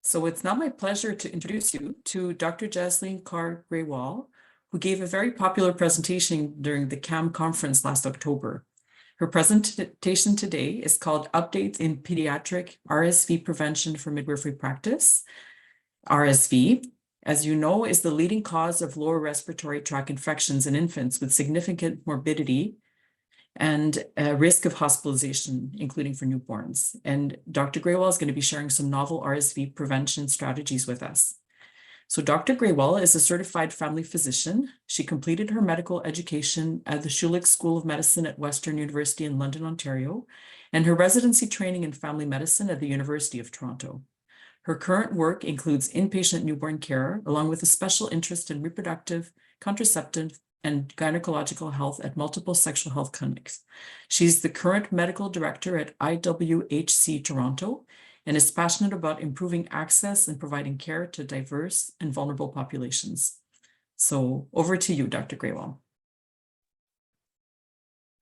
So it's now my pleasure to introduce you to Dr. Jasleen Kaur Grewal, who gave a very popular presentation during the CAM conference last October. Her presentation today is called Updates in Pediatric RSV Prevention for Midwifery Practice. RSV, as you know, is the leading cause of lower respiratory tract infections in infants with significant morbidity and risk of hospitalization, including for newborns. And Dr. Grewal is going to be sharing some novel RSV prevention strategies with us. So Dr. Grewal is a certified family physician. She completed her medical education at the Schulich School of Medicine at Western University in London, Ontario, and her residency training in family medicine at the University of Toronto. Her current work includes inpatient newborn care, along with a special interest in reproductive, contraceptive, and gynecological health at multiple sexual health clinics. She's the current medical director at IWHC Toronto and is passionate about improving access and providing care to diverse and vulnerable populations. So over to you, Dr. Grewal.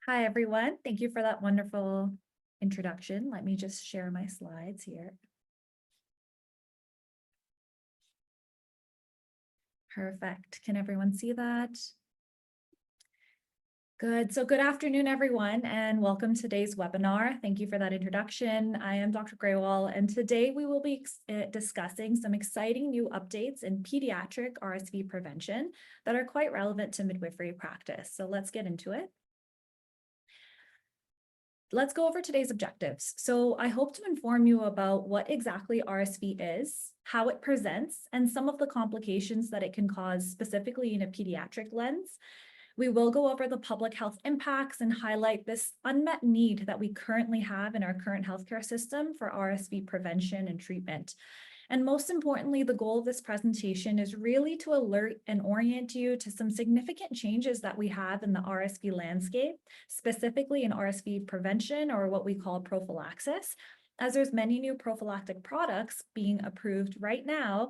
Hi, everyone. Thank you for that wonderful introduction. Let me just share my slides here. Perfect. Can everyone see that? Good. So good afternoon, everyone, and welcome to today's webinar. Thank you for that introduction. I am Dr. Grewal, and today we will be discussing some exciting new updates in pediatric RSV prevention that are quite relevant to midwifery practice. So let's get into it. Let's go over today's objectives. So I hope to inform you about what exactly RSV is, how it presents, and some of the complications that it can cause specifically in a pediatric lens. We will go over the public health impacts and highlight this unmet need that we currently have in our current healthcare system for RSV prevention and treatment. And most importantly, the goal of this presentation is really to alert and orient you to some significant changes that we have in the RSV landscape, specifically in RSV prevention, or what we call prophylaxis, as there's many new prophylactic products being approved right now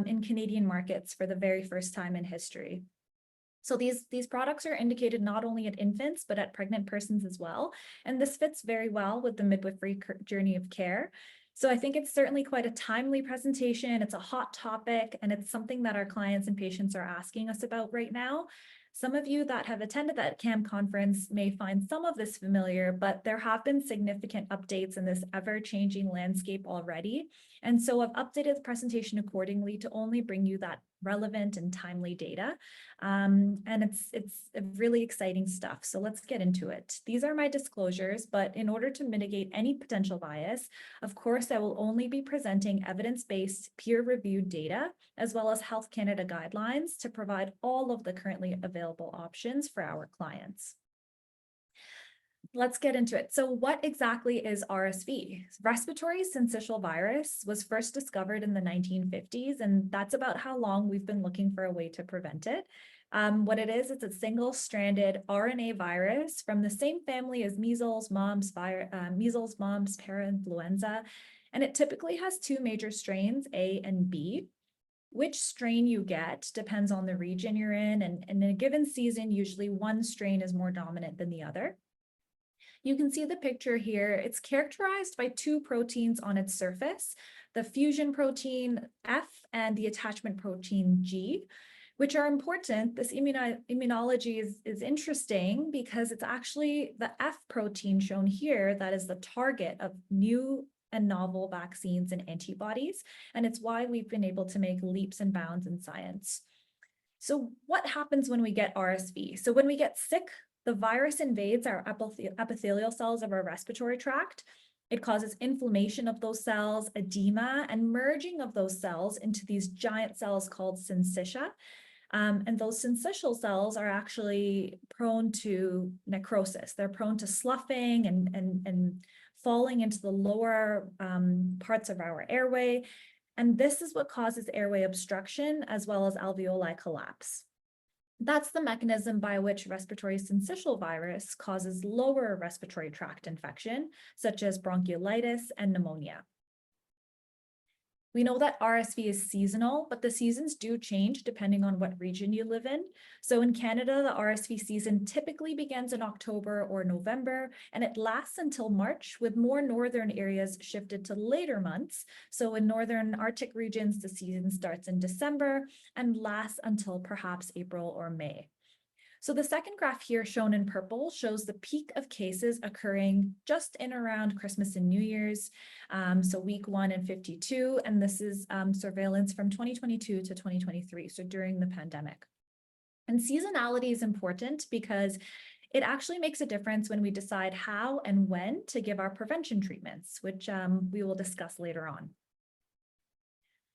in Canadian markets for the very first time in history. So these products are indicated not only at infants, but at pregnant persons as well. And this fits very well with the midwifery journey of care. So I think it's certainly quite a timely presentation. It's a hot topic, and it's something that our clients and patients are asking us about right now. Some of you that have attended that CAM conference may find some of this familiar, but there have been significant updates in this ever-changing landscape already. And so I've updated the presentation accordingly to only bring you that relevant and timely data. And it's really exciting stuff. So let's get into it. These are my disclosures, but in order to mitigate any potential bias, of course, I will only be presenting evidence-based peer-reviewed data, as well as Health Canada guidelines to provide all of the currently available options for our clients. Let's get into it. So what exactly is RSV? Respiratory Syncytial Virus was first discovered in the 1950s, and that's about how long we've been looking for a way to prevent it. What it is, it's a single-stranded RNA virus from the same family as measles, mumps, parainfluenza, and it typically has two major strains, A and B. Which strain you get depends on the region you're in, and in a given season, usually one strain is more dominant than the other. You can see the picture here. It's characterized by two proteins on its surface, the fusion protein F and the attachment protein G, which are important. This immunology is interesting because it's actually the F protein shown here that is the target of new and novel vaccines and antibodies. And it's why we've been able to make leaps and bounds in science. So what happens when we get RSV? So when we get sick, the virus invades our epithelial cells of our respiratory tract. It causes inflammation of those cells, edema, and merging of those cells into these giant cells called syncytia. And those syncytial cells are actually prone to necrosis. They're prone to sloughing and falling into the lower parts of our airway. And this is what causes airway obstruction as well as alveoli collapse. That's the mechanism by which respiratory syncytial virus causes lower respiratory tract infection, such as bronchiolitis and pneumonia. We know that RSV is seasonal, but the seasons do change depending on what region you live in. So in Canada, the RSV season typically begins in October or November, and it lasts until March, with more northern areas shifted to later months. So in northern Arctic regions, the season starts in December and lasts until perhaps April or May. So the second graph here shown in purple shows the peak of cases occurring just in around Christmas and New Year's. So week 1 and 52, and this is surveillance from 2022 to 2023, so during the pandemic. And seasonality is important because it actually makes a difference when we decide how and when to give our prevention treatments, which we will discuss later on.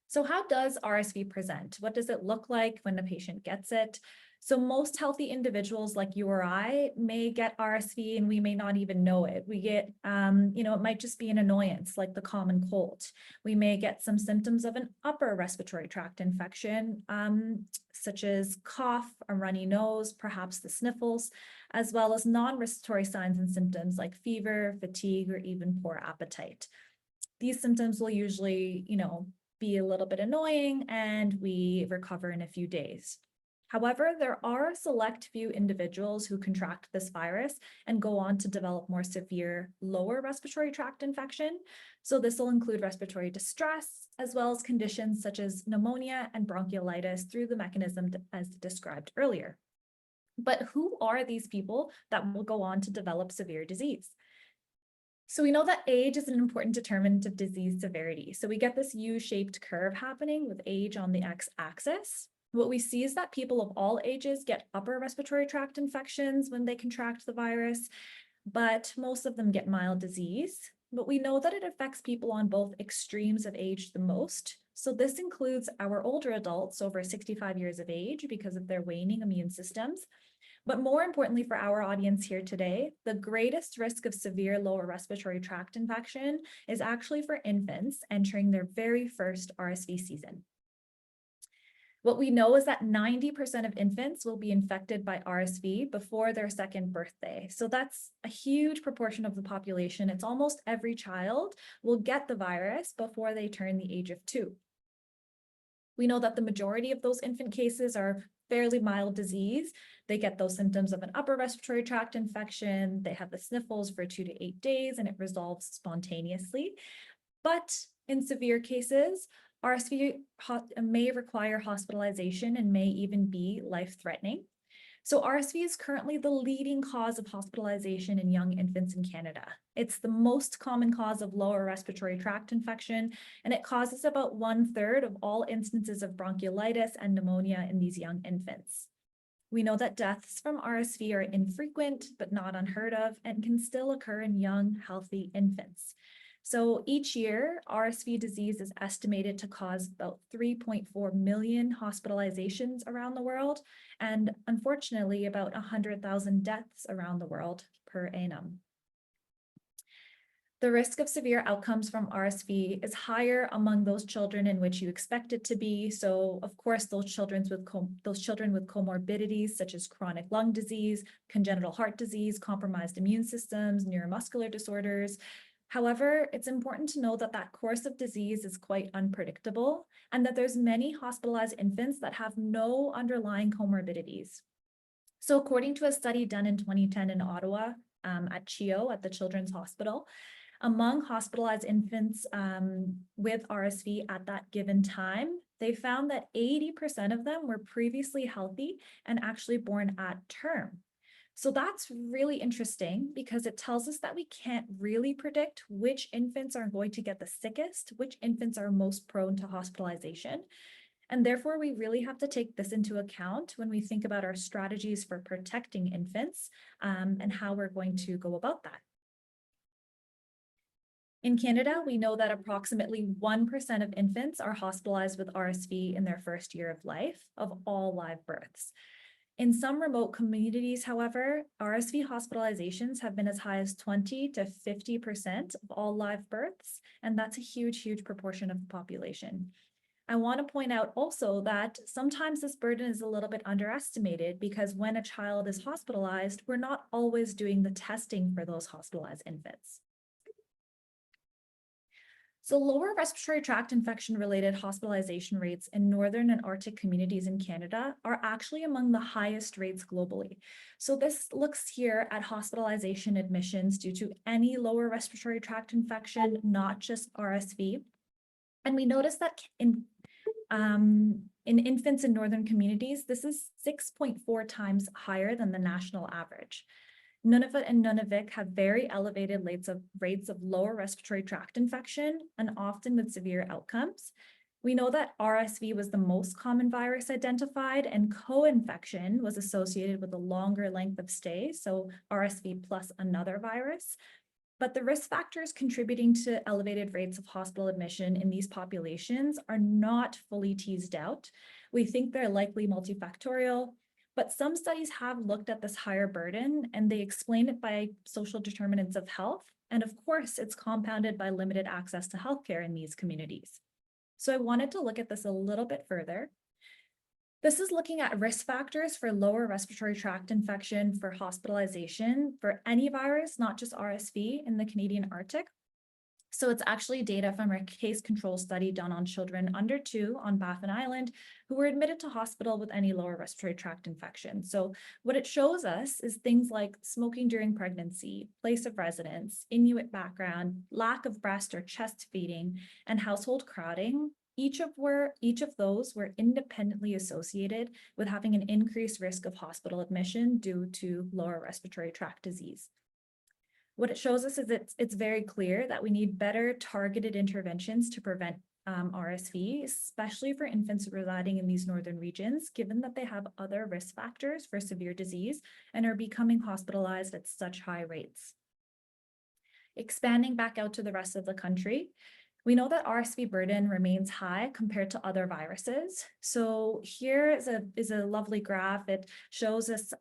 So how does RSV present? What does it look like when the patient gets it? So most healthy individuals like you or I may get RSV and we may not even know it. We get, it might just be an annoyance like the common cold. We may get some symptoms of an upper respiratory tract infection, such as cough, a runny nose, perhaps the sniffles, as well as non-respiratory signs and symptoms like fever, fatigue, or even poor appetite. These symptoms will usually, be a little bit annoying and we recover in a few days. However, there are a select few individuals who contract this virus and go on to develop more severe lower respiratory tract infection. So this will include respiratory distress, as well as conditions such as pneumonia and bronchiolitis through the mechanism as described earlier. But who are these people that will go on to develop severe disease? So we know that age is an important determinant of disease severity. So we get this U-shaped curve happening with age on the x-axis. What we see is that people of all ages get upper respiratory tract infections when they contract the virus, but most of them get mild disease. But we know that it affects people on both extremes of age the most. So this includes our older adults over 65 years of age because of their waning immune systems. But more importantly for our audience here today, the greatest risk of severe lower respiratory tract infection is actually for infants entering their very first RSV season. What we know is that 90% of infants will be infected by RSV before their second birthday. So that's a huge proportion of the population. It's almost every child will get the virus before they turn the age of 2. We know that the majority of those infant cases are fairly mild disease. They get those symptoms of an upper respiratory tract infection. They have the sniffles for 2 to 8 days and it resolves spontaneously. But in severe cases, RSV may require hospitalization and may even be life-threatening. So RSV is currently the leading cause of hospitalization in young infants in Canada. It's the most common cause of lower respiratory tract infection, and it causes about 1/3 of all instances of bronchiolitis and pneumonia in these young infants. We know that deaths from RSV are infrequent, but not unheard of, and can still occur in young, healthy infants. So each year, RSV disease is estimated to cause about 3.4 million hospitalizations around the world, and unfortunately, about 100,000 deaths around the world per annum. The risk of severe outcomes from RSV is higher among those children in which you expect it to be. So, of course, those children with comorbidities such as chronic lung disease, congenital heart disease, compromised immune systems, neuromuscular disorders. However, it's important to know that that course of disease is quite unpredictable and that there's many hospitalized infants that have no underlying comorbidities. So according to a study done in 2010 in Ottawa at CHEO at the Children's Hospital, among hospitalized infants with RSV at that given time, they found that 80% of them were previously healthy and actually born at term. So that's really interesting because it tells us that we can't really predict which infants are going to get the sickest, which infants are most prone to hospitalization. And therefore, we really have to take this into account when we think about our strategies for protecting infants and how we're going to go about that. In Canada, we know that approximately 1% of infants are hospitalized with RSV in their first year of life of all live births. In some remote communities, however, RSV hospitalizations have been as high as 20 to 50% of all live births, and that's a huge, huge proportion of the population. I want to point out also that sometimes this burden is a little bit underestimated because when a child is hospitalized, we're not always doing the testing for those hospitalized infants. So lower respiratory tract infection-related hospitalization rates in Northern and Arctic communities in Canada are actually among the highest rates globally. So this looks here at hospitalization admissions due to any lower respiratory tract infection, not just RSV. And we notice that in infants in Northern communities, this is 6.4 times higher than the national average. Nunavut and Nunavik have very elevated rates of lower respiratory tract infection and often with severe outcomes. We know that RSV was the most common virus identified, and co-infection was associated with a longer length of stay, so RSV plus another virus. But the risk factors contributing to elevated rates of hospital admission in these populations are not fully teased out. We think they're likely multifactorial, but some studies have looked at this higher burden and they explain it by social determinants of health. And of course, it's compounded by limited access to healthcare in these communities. So I wanted to look at this a little bit further. This is looking at risk factors for lower respiratory tract infection for hospitalization for any virus, not just RSV, in the Canadian Arctic. So it's actually data from a case control study done on children under 2 on Baffin Island who were admitted to hospital with any lower respiratory tract infection. So what it shows us is things like smoking during pregnancy, place of residence, Inuit background, lack of breast or chest feeding, and household crowding. Each of those were independently associated with having an increased risk of hospital admission due to lower respiratory tract disease. What it shows us is it's very clear that we need better targeted interventions to prevent RSV, especially for infants residing in these northern regions, given that they have other risk factors for severe disease and are becoming hospitalized at such high rates. Expanding back out to the rest of the country, we know that RSV burden remains high compared to other viruses. So here is a lovely graph. It shows us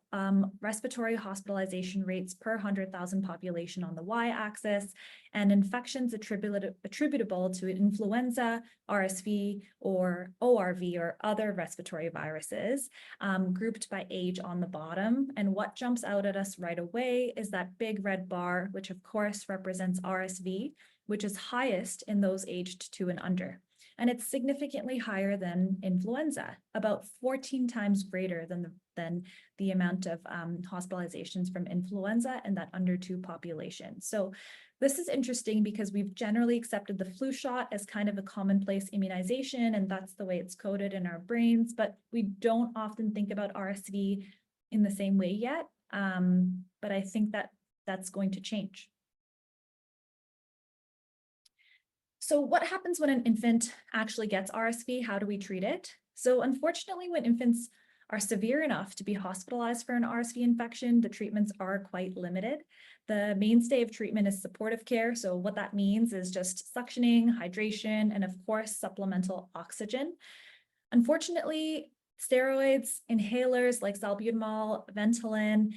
respiratory hospitalization rates per 100,000 population on the y-axis and infections attributable to influenza, RSV, or ORV, or other respiratory viruses, grouped by age on the bottom. And what jumps out at us right away is that big red bar, which of course represents RSV, which is highest in those aged 2 and under. And it's significantly higher than influenza, about 14 times greater than the amount of hospitalizations from influenza in that under 2 population. So this is interesting because we've generally accepted the flu shot as kind of a commonplace immunization, and that's the way it's coded in our brains, but we don't often think about RSV in the same way yet. But I think that that's going to change. So what happens when an infant actually gets RSV? How do we treat it? So unfortunately, when infants are severe enough to be hospitalized for an RSV infection, the treatments are quite limited. The mainstay of treatment is supportive care. So what that means is just suctioning, hydration, and of course, supplemental oxygen. Unfortunately, steroids, inhalers like salbutamol, Ventolin,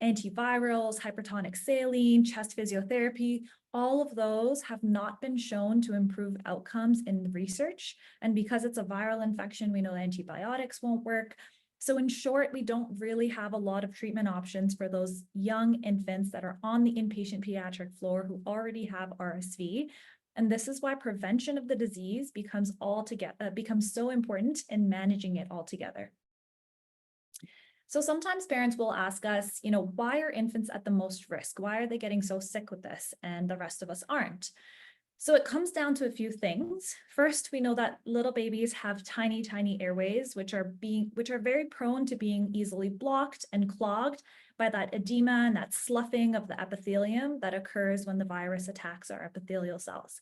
antivirals, hypertonic saline, chest physiotherapy, all of those have not been shown to improve outcomes in research. And because it's a viral infection, we know antibiotics won't work. So in short, we don't really have a lot of treatment options for those young infants that are on the inpatient pediatric floor who already have RSV. And this is why prevention of the disease becomes so important in managing it altogether. So sometimes parents will ask us, why are infants at the most risk? Why are they getting so sick with this and the rest of us aren't? So it comes down to a few things. First, we know that little babies have tiny, tiny airways, which are very prone to being easily blocked and clogged by that edema and that sloughing of the epithelium that occurs when the virus attacks our epithelial cells.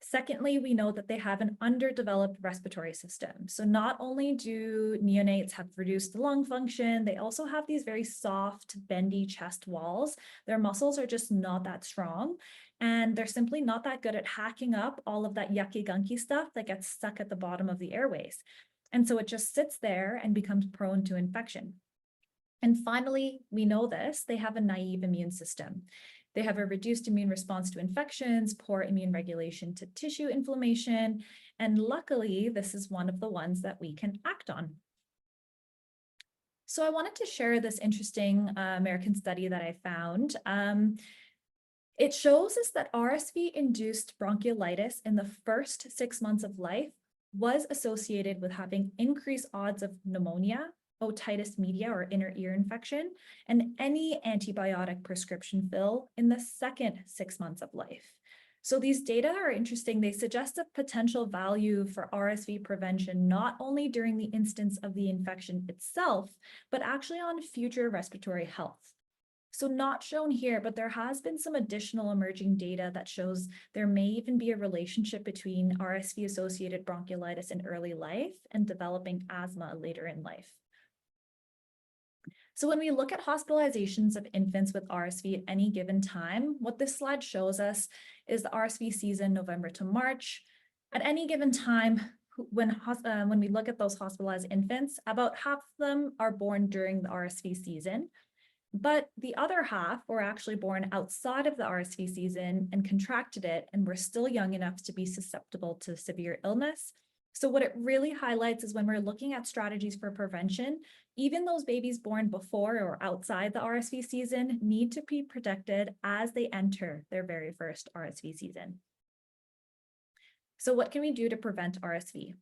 Secondly, we know that they have an underdeveloped respiratory system. So not only do neonates have reduced lung function, they also have these very soft, bendy chest walls. Their muscles are just not that strong, and they're simply not that good at hacking up all of that yucky, gunky stuff that gets stuck at the bottom of the airways. And so it just sits there and becomes prone to infection. And finally, we know this, they have a naive immune system. They have a reduced immune response to infections, poor immune regulation to tissue inflammation, and luckily, this is one of the ones that we can act on. So I wanted to share this interesting American study that I found. It shows us that RSV-induced bronchiolitis in the first 6 months of life was associated with having increased odds of pneumonia, otitis media or inner ear infection, and any antibiotic prescription fill in the second 6 months of life. So these data are interesting. They suggest a potential value for RSV prevention, not only during the instance of the infection itself, but actually on future respiratory health. So not shown here, but there has been some additional emerging data that shows there may even be a relationship between RSV-associated bronchiolitis in early life and developing asthma later in life. So when we look at hospitalizations of infants with RSV at any given time, what this slide shows us is the RSV season, November to March. At any given time, when we look at those hospitalized infants, about half of them are born during the RSV season, but the other half were actually born outside of the RSV season and contracted it and were still young enough to be susceptible to severe illness. So what it really highlights is when we're looking at strategies for prevention, even those babies born before or outside the RSV season need to be protected as they enter their very first RSV season. So what can we do to prevent RSV?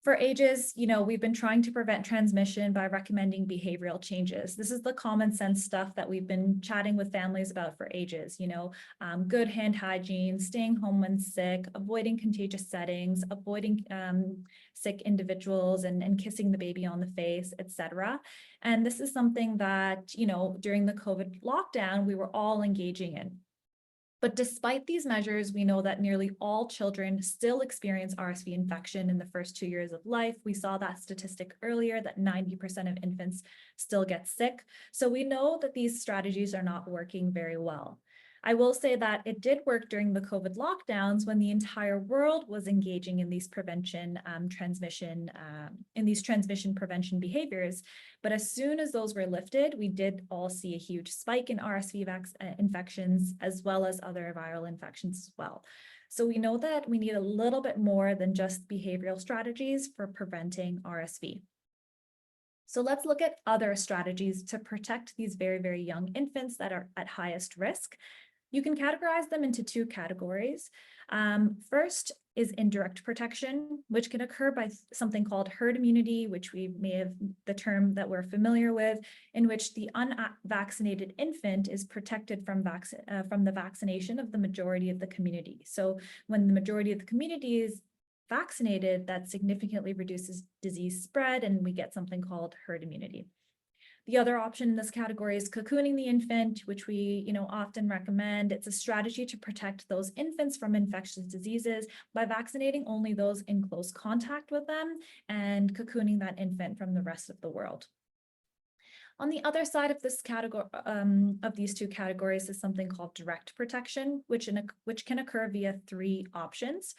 For ages, we've been trying to prevent transmission by recommending behavioral changes. This is the common sense stuff that we've been chatting with families about for ages, good hand hygiene, staying home when sick, avoiding contagious settings, avoiding sick individuals and kissing the baby on the face, etc. And this is something that, during the COVID lockdown, we were all engaging in. But despite these measures, we know that nearly all children still experience RSV infection in the first 2 years of life. We saw that statistic earlier that 90% of infants still get sick. So we know that these strategies are not working very well. I will say that it did work during the COVID lockdowns when the entire world was engaging in these transmission prevention behaviors. But as soon as those were lifted, we did all see a huge spike in RSV infections as well as other viral infections as well. So we know that we need a little bit more than just behavioral strategies for preventing RSV. So let's look at other strategies to protect these very, very young infants that are at highest risk. You can categorize them into 2 categories. First is indirect protection, which can occur by something called herd immunity, which we may have the term that we're familiar with, in which the unvaccinated infant is protected from the vaccination of the majority of the community. So when the majority of the community is vaccinated, that significantly reduces disease spread, and we get something called herd immunity. The other option in this category is cocooning the infant, which we often recommend. It's a strategy to protect those infants from infectious diseases by vaccinating only those in close contact with them and cocooning that infant from the rest of the world. On the other side of this category, of these 2 categories, is something called direct protection, which can occur via 3 options.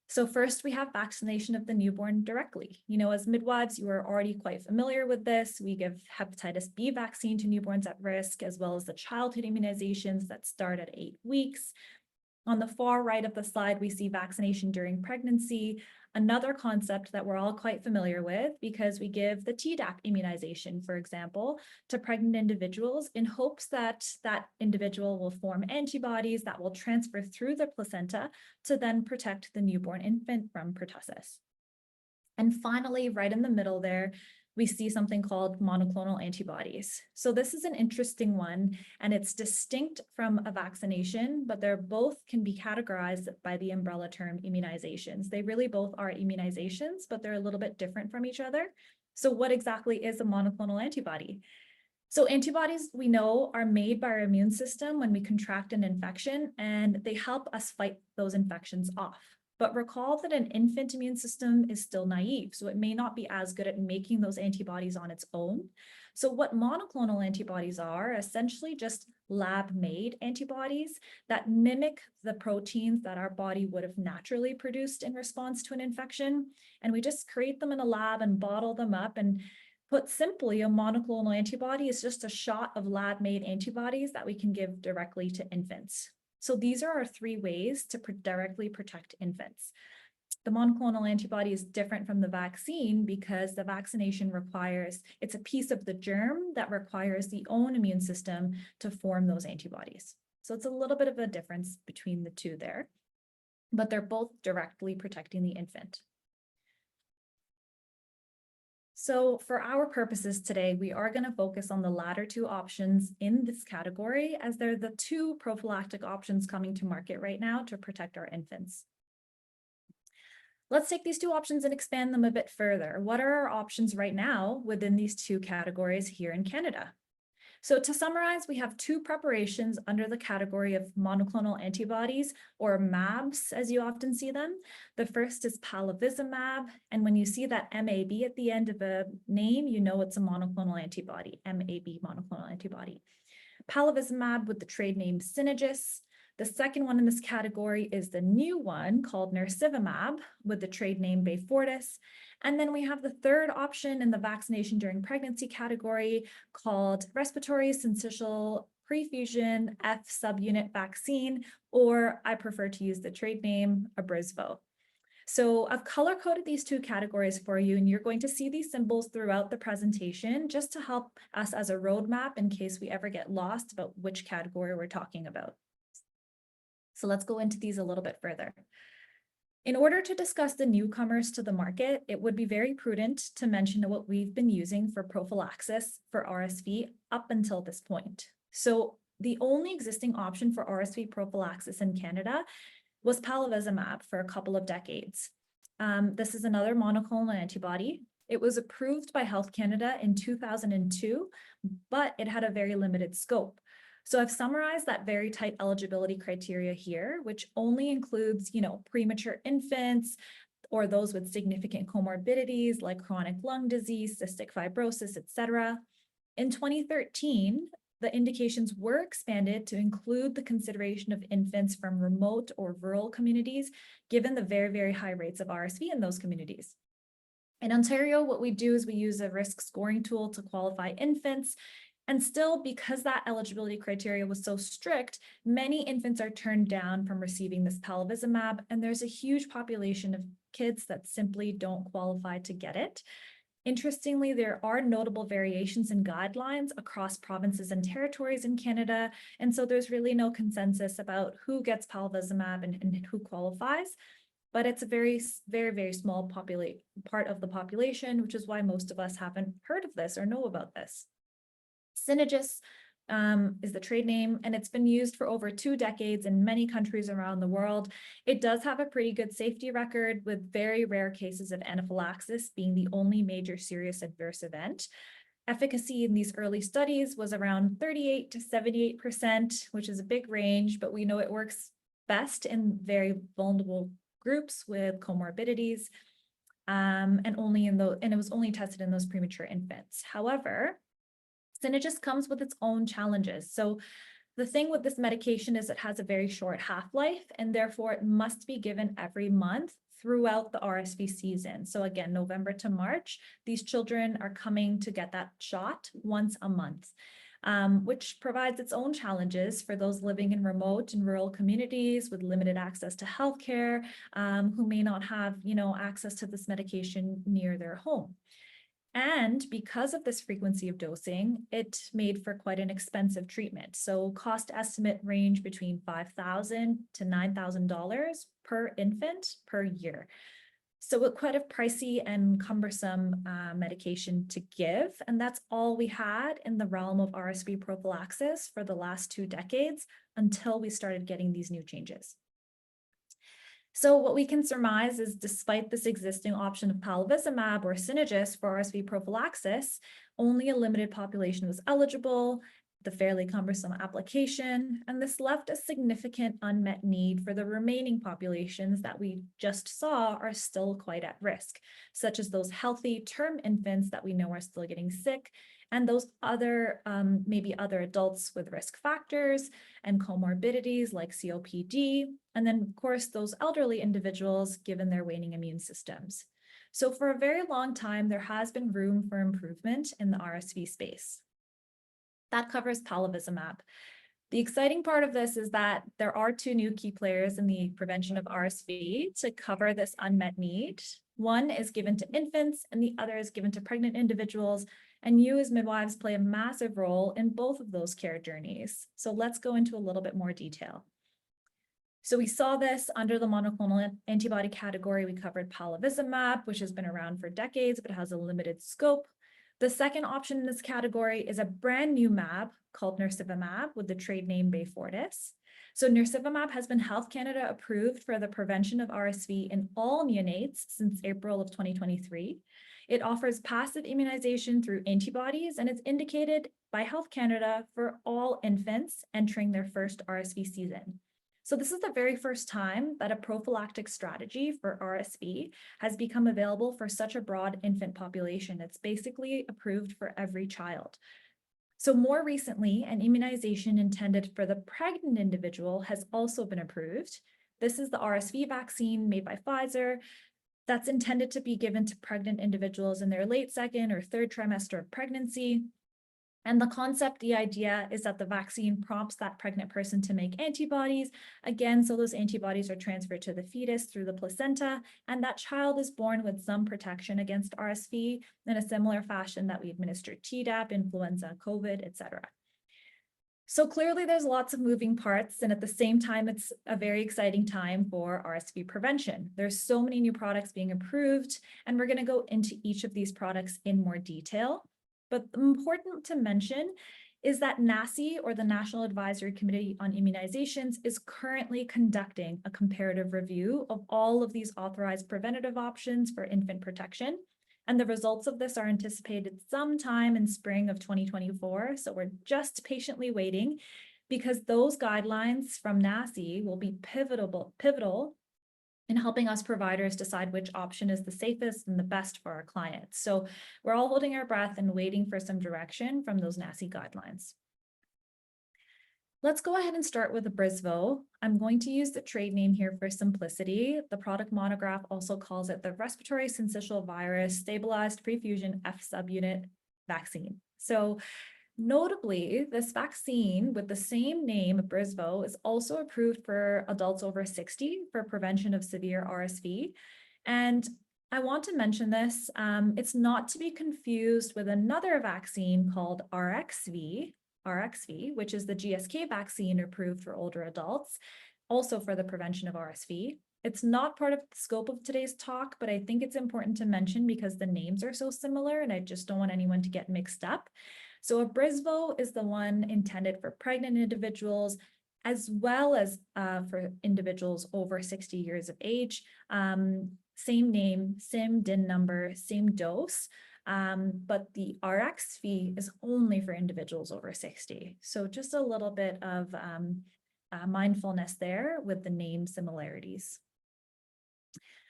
So first, we have vaccination of the newborn directly. As midwives, you are already quite familiar with this. We give hepatitis B vaccine to newborns at risk, as well as the childhood immunizations that start at 8 weeks. On the far right of the slide, we see vaccination during pregnancy, another concept that we're all quite familiar with because we give the Tdap immunization, for example, to pregnant individuals in hopes that that individual will form antibodies that will transfer through the placenta to then protect the newborn infant from pertussis. And finally, right in the middle there, we see something called monoclonal antibodies. So this is an interesting one, and it's distinct from a vaccination, but they're both can be categorized by the umbrella term immunizations. They really both are immunizations, but they're a little bit different from each other. So what exactly is a monoclonal antibody? So antibodies, we know, are made by our immune system when we contract an infection, and they help us fight those infections off. But recall that an infant immune system is still naive, so it may not be as good at making those antibodies on its own. So what monoclonal antibodies are essentially just lab-made antibodies that mimic the proteins that our body would have naturally produced in response to an infection. And we just create them in a lab and bottle them up. And put simply, a monoclonal antibody is just a shot of lab-made antibodies that we can give directly to infants. So these are our 3 ways to directly protect infants. The monoclonal antibody is different from the vaccine because the vaccination it's a piece of the germ that requires the own immune system to form those antibodies. So it's a little bit of a difference between the two there, but they're both directly protecting the infant. So for our purposes today, we are going to focus on the latter two options in this category, as they're the two prophylactic options coming to market right now to protect our infants. Let's take these two options and expand them a bit further. What are our options right now within these two categories here in Canada? So to summarize, we have two preparations under the category of monoclonal antibodies, or MABs, as you often see them. The first is palivizumab, and when you see that MAB at the end of a name, you know it's a monoclonal antibody, MAB, monoclonal antibody. Palivizumab with the trade name Synagis. The second one in this category is the new one called nirsevimab with the trade name Beyfortus. And then we have the third option in the vaccination during pregnancy category called Respiratory Syncytial Prefusion F subunit vaccine, or I prefer to use the trade name Abrysvo. So I've color coded these two categories for you, and you're going to see these symbols throughout the presentation just to help us as a roadmap in case we ever get lost about which category we're talking about. So let's go into these a little bit further. In order to discuss the newcomers to the market, it would be very prudent to mention what we've been using for prophylaxis for RSV up until this point. So the only existing option for RSV prophylaxis in Canada was palivizumab for a couple of decades. This is another monoclonal antibody. It was approved by Health Canada in 2002, but it had a very limited scope. So I've summarized that very tight eligibility criteria here, which only includes, premature infants or those with significant comorbidities like chronic lung disease, cystic fibrosis, etc. In 2013, the indications were expanded to include the consideration of infants from remote or rural communities, given the very, very high rates of RSV in those communities. In Ontario, what we do is we use a risk scoring tool to qualify infants. And still, because that eligibility criteria was so strict, many infants are turned down from receiving this palivizumab, and there's a huge population of kids that simply don't qualify to get it. Interestingly, there are notable variations in guidelines across provinces and territories in Canada, and so there's really no consensus about who gets palivizumab and who qualifies. But it's a very, very, very small part of the population, which is why most of us haven't heard of this or know about this. Synagis is the trade name, and it's been used for over 2 decades in many countries around the world. It does have a pretty good safety record, with very rare cases of anaphylaxis being the only major serious adverse event. Efficacy in these early studies was around 38 to 78%, which is a big range, but we know it works best in very vulnerable groups with comorbidities, and it was only tested in those premature infants. However, Synagis comes with its own challenges. So the thing with this medication is it has a very short half-life, and therefore it must be given every month throughout the RSV season. So again, November to March, these children are coming to get that shot once a month, which provides its own challenges for those living in remote and rural communities with limited access to healthcare, who may not have, access to this medication near their home. And because of this frequency of dosing, it made for quite an expensive treatment. So cost estimate range between $5,000 to $9,000 per infant per year. So it's quite a pricey and cumbersome medication to give. And that's all we had in the realm of RSV prophylaxis for the last 2 decades until we started getting these new changes. So what we can surmise is, despite this existing option of palivizumab or Synagis for RSV prophylaxis, only a limited population was eligible, the fairly cumbersome application, and this left a significant unmet need for the remaining populations that we just saw are still quite at risk, such as those healthy term infants that we know are still getting sick, and those other, maybe other adults with risk factors and comorbidities like COPD, and then of course those elderly individuals given their waning immune systems. So for a very long time, there has been room for improvement in the RSV space. That covers palivizumab. The exciting part of this is that there are two new key players in the prevention of RSV to cover this unmet need. One is given to infants and the other is given to pregnant individuals. And you as midwives play a massive role in both of those care journeys. So let's go into a little bit more detail. So we saw this under the monoclonal antibody category. We covered palivizumab, which has been around for decades, but has a limited scope. The second option in this category is a brand new mAb called nirsevimab with the trade name Beyfortus. So nirsevimab has been Health Canada approved for the prevention of RSV in all neonates since April of 2023. It offers passive immunization through antibodies, and it's indicated by Health Canada for all infants entering their first RSV season. So this is the very first time that a prophylactic strategy for RSV has become available for such a broad infant population. It's basically approved for every child. So more recently, an immunization intended for the pregnant individual has also been approved. This is the RSV vaccine made by Pfizer that's intended to be given to pregnant individuals in their late second or third trimester of pregnancy. And the concept, the idea is that the vaccine prompts that pregnant person to make antibodies, again, so those antibodies are transferred to the fetus through the placenta, and that child is born with some protection against RSV in a similar fashion that we administer Tdap, influenza, COVID, etc. So clearly there's lots of moving parts, and at the same time, it's a very exciting time for RSV prevention. There's so many new products being approved, and we're going to go into each of these products in more detail. But important to mention is that NACI, or the National Advisory Committee on Immunizations, is currently conducting a comparative review of all of these authorized preventative options for infant protection. And the results of this are anticipated sometime in spring of 2024. So we're just patiently waiting because those guidelines from NACI will be pivotal in helping us providers decide which option is the safest and the best for our clients. So we're all holding our breath and waiting for some direction from those NACI guidelines. Let's go ahead and start with Abrysvo. I'm going to use the trade name here for simplicity. The product monograph also calls it the Respiratory Syncytial Virus Stabilized Prefusion F subunit vaccine. So notably, this vaccine with the same name, Abrysvo, is also approved for adults over 60 for prevention of severe RSV. And I want to mention this, it's not to be confused with another vaccine called RXV, which is the GSK vaccine approved for older adults, also for the prevention of RSV. It's not part of the scope of today's talk, but I think it's important to mention because the names are so similar and I just don't want anyone to get mixed up. So Abrysvo is the one intended for pregnant individuals as well as for individuals over 60 years of age. Same name, same DIN number, same dose, but the RXV is only for individuals over 60. So just a little bit of mindfulness there with the name similarities.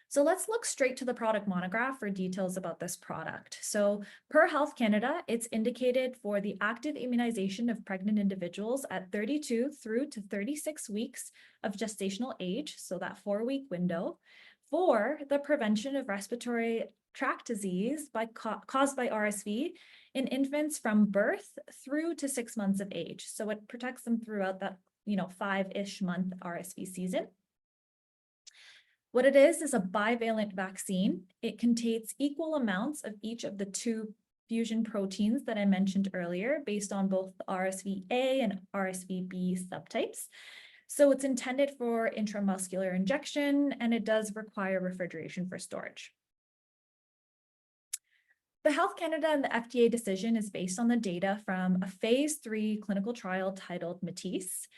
So let's look straight to the product monograph for details about this product. So per Health Canada, it's indicated for the active immunization of pregnant individuals at 32 through to 36 weeks of gestational age, so that 4-week window, for the prevention of respiratory tract disease caused by RSV in infants from birth through to 6 months of age. So it protects them throughout that 5-ish month RSV season. What it is a bivalent vaccine. It contains equal amounts of each of the 2 fusion proteins that I mentioned earlier, based on both the RSV-A and RSV-B subtypes. So it's intended for intramuscular injection, and it does require refrigeration for storage. The Health Canada and the FDA decision is based on the data from a phase 3 clinical trial titled Matisse.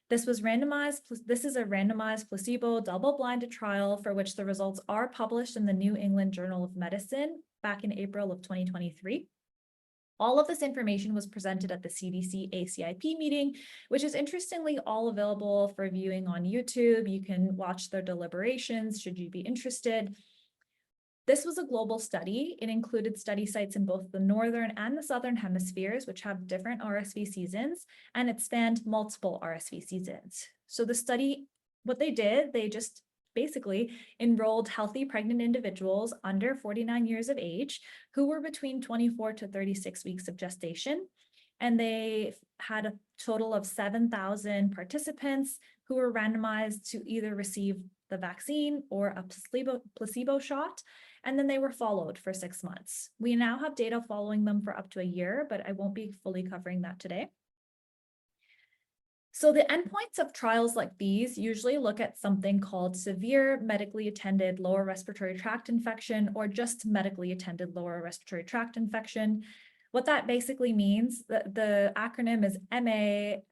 This is a randomized placebo double-blinded trial for which the results are published in the New England Journal of Medicine back in April of 2023. All of this information was presented at the CDC ACIP meeting, which is interestingly all available for viewing on YouTube. You can watch their deliberations should you be interested. This was a global study. It included study sites in both the northern and the southern hemispheres, which have different RSV seasons, and it spanned multiple RSV seasons. So the study, what they did, they just basically enrolled healthy pregnant individuals under 49 years of age who were between 24 to 36 weeks of gestation. and they had a total of 7,000 participants who were randomized to either receive the vaccine or a placebo shot, and then they were followed for 6 months. We now have data following them for up to a year, but I won't be fully covering that today. So the endpoints of trials like these usually look at something called severe medically attended lower respiratory tract infection, or just medically attended lower respiratory tract infection. What that basically means, the acronym is MALRTI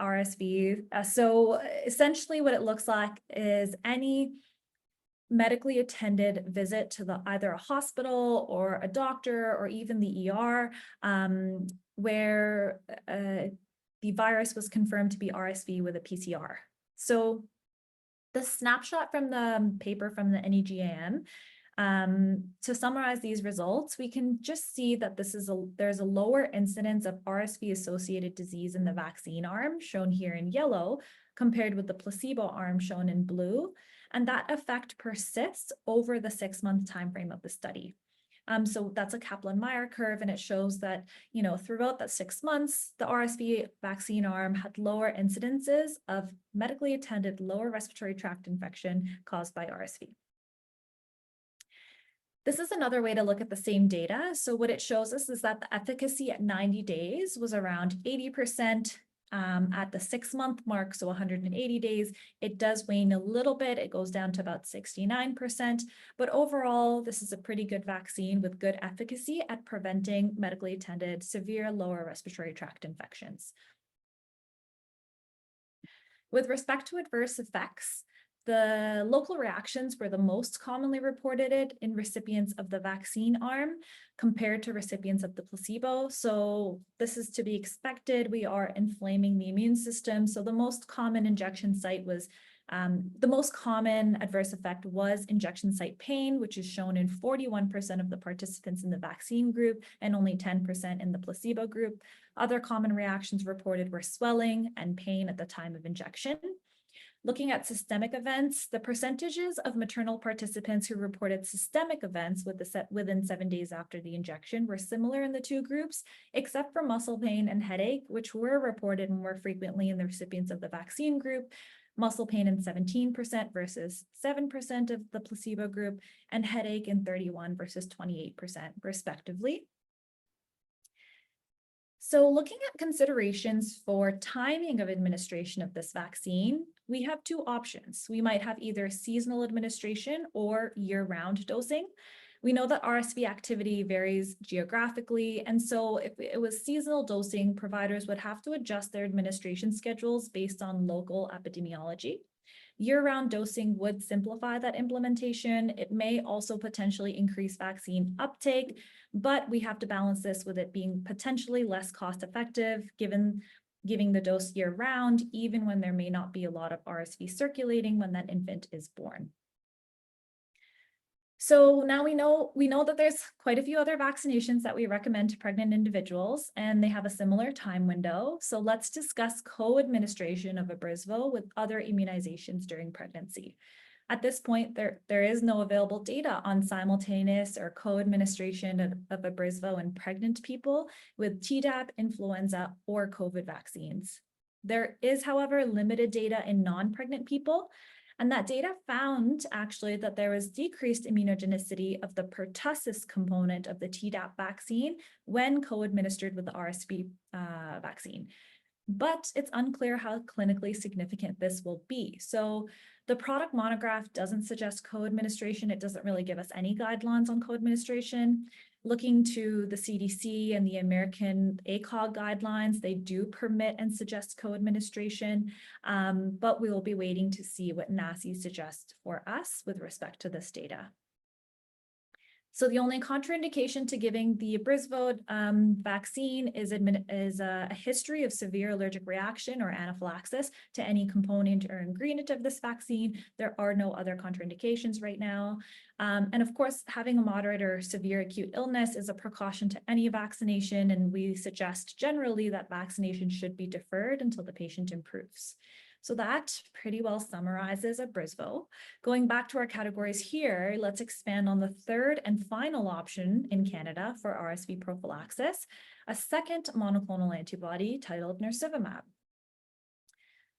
RSV. So essentially what it looks like is any medically attended visit to either a hospital or a doctor or even the ER where the virus was confirmed to be RSV with a PCR. So the snapshot from the paper from the NEJM, to summarize these results, we can just see that there's a lower incidence of RSV-associated disease in the vaccine arm, shown here in yellow, compared with the placebo arm, shown in blue, and that effect persists over the 6-month timeframe of the study. So that's a Kaplan-Meier curve, and it shows that, throughout that 6 months, the RSV vaccine arm had lower incidences of medically attended lower respiratory tract infection caused by RSV. This is another way to look at the same data. So what it shows us is that the efficacy at 90 days was around 80%. At the 6-month mark, so 180 days, it does wane a little bit. It goes down to about 69%. But overall, this is a pretty good vaccine with good efficacy at preventing medically attended severe lower respiratory tract infections. With respect to adverse effects, the local reactions were the most commonly reported in recipients of the vaccine arm compared to recipients of the placebo. So this is to be expected. We are inflaming the immune system. So the most common injection site was, the most common adverse effect was injection site pain, which is shown in 41% of the participants in the vaccine group and only 10% in the placebo group. Other common reactions reported were swelling and pain at the time of injection. Looking at systemic events, the percentages of maternal participants who reported systemic events within 7 days after the injection were similar in the two groups, except for muscle pain and headache, which were reported more frequently in the recipients of the vaccine group. Muscle pain in 17% versus 7% of the placebo group, and headache in 31% versus 28% respectively. So looking at considerations for timing of administration of this vaccine, we have two options. We might have either seasonal administration or year-round dosing. We know that RSV activity varies geographically, and so if it was seasonal dosing, providers would have to adjust their administration schedules based on local epidemiology. Year-round dosing would simplify that implementation. It may also potentially increase vaccine uptake, but we have to balance this with it being potentially less cost-effective, giving the dose year-round, even when there may not be a lot of RSV circulating when that infant is born. So now we know that there's quite a few other vaccinations that we recommend to pregnant individuals, and they have a similar time window. So let's discuss co-administration of Abrysvo with other immunizations during pregnancy. At this point, there is no available data on simultaneous or co-administration of Abrysvo in pregnant people with Tdap, influenza, or COVID vaccines. There is, however, limited data in non-pregnant people, and that data found actually that there was decreased immunogenicity of the pertussis component of the Tdap vaccine when co-administered with the RSV vaccine. But it's unclear how clinically significant this will be. So the product monograph doesn't suggest co-administration. It doesn't really give us any guidelines on co-administration. Looking to the CDC and the American ACOG guidelines, they do permit and suggest co-administration, but we will be waiting to see what NACI suggests for us with respect to this data. So the only contraindication to giving the Abrysvo vaccine is a history of severe allergic reaction or anaphylaxis to any component or ingredient of this vaccine. There are no other contraindications right now. And of course, having a moderate or severe acute illness is a precaution to any vaccination, and we suggest generally that vaccination should be deferred until the patient improves. So that pretty well summarizes Abrysvo. Going back to our categories here, let's expand on the third and final option in Canada for RSV prophylaxis. a second monoclonal antibody titled nirsevimab.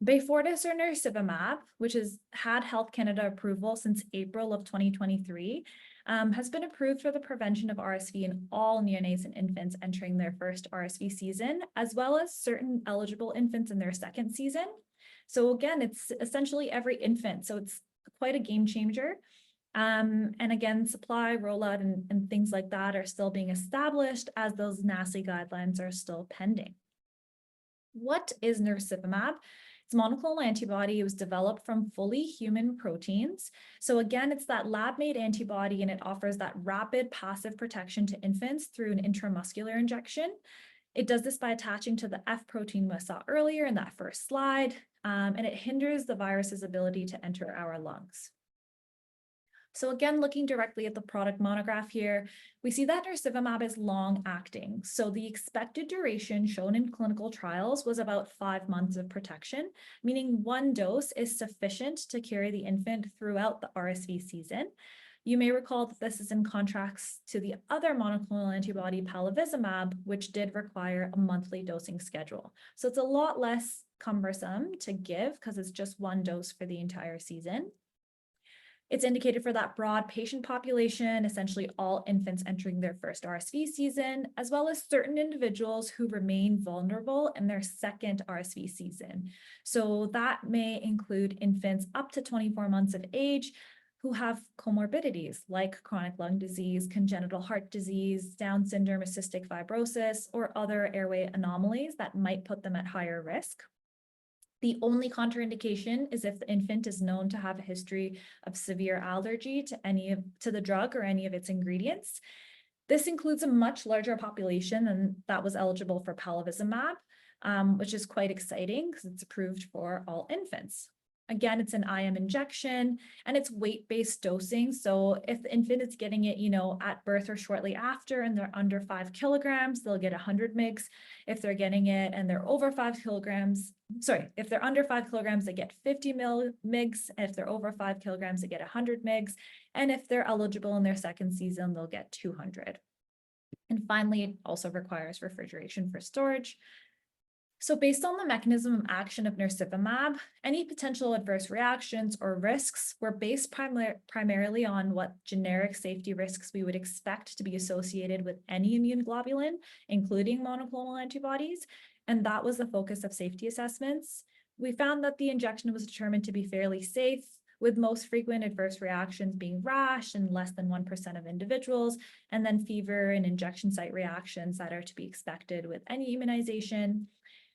Beyfortus or nirsevimab, which has had Health Canada approval since April of 2023, has been approved for the prevention of RSV in all neonates and infants entering their first RSV season, as well as certain eligible infants in their second season. So again, it's essentially every infant, so it's quite a game changer. And again, supply, rollout, and things like that are still being established as those NACI guidelines are still pending. What is nirsevimab? It's a monoclonal antibody. It was developed from fully human proteins. So again, it's that lab-made antibody, and it offers that rapid passive protection to infants through an intramuscular injection. It does this by attaching to the F protein we saw earlier in that first slide, and it hinders the virus's ability to enter our lungs. So again, looking directly at the product monograph here, we see that nirsevimab is long-acting. So the expected duration shown in clinical trials was about 5 months of protection, meaning 1 dose is sufficient to carry the infant throughout the RSV season. You may recall that this is in contrast to the other monoclonal antibody, palivizumab, which did require a monthly dosing schedule. So it's a lot less cumbersome to give because it's just 1 dose for the entire season. It's indicated for that broad patient population, essentially all infants entering their first RSV season, as well as certain individuals who remain vulnerable in their second RSV season. So that may include infants up to 24 months of age who have comorbidities like chronic lung disease, congenital heart disease, Down syndrome, or cystic fibrosis, or other airway anomalies that might put them at higher risk. The only contraindication is if the infant is known to have a history of severe allergy to the drug or any of its ingredients. This includes a much larger population than that was eligible for palivizumab, which is quite exciting because it's approved for all infants. Again, it's an IM injection and it's weight-based dosing. So if the infant is getting it, at birth or shortly after and they're under 5 kilograms, they'll get 100 mg. If they're getting it and they're over 5 kilograms, if they're under 5 kilograms, they get 50 mg. If they're over 5 kilograms, they get 100 mg. And if they're eligible in their second season, they'll get 200. And finally, it also requires refrigeration for storage. So based on the mechanism of action of nirsevimab, any potential adverse reactions or risks were based primarily on what generic safety risks we would expect to be associated with any immune globulin, including monoclonal antibodies, and that was the focus of safety assessments. We found that the injection was determined to be fairly safe, with most frequent adverse reactions being rash in less than 1% of individuals, and then fever and injection site reactions that are to be expected with any immunization.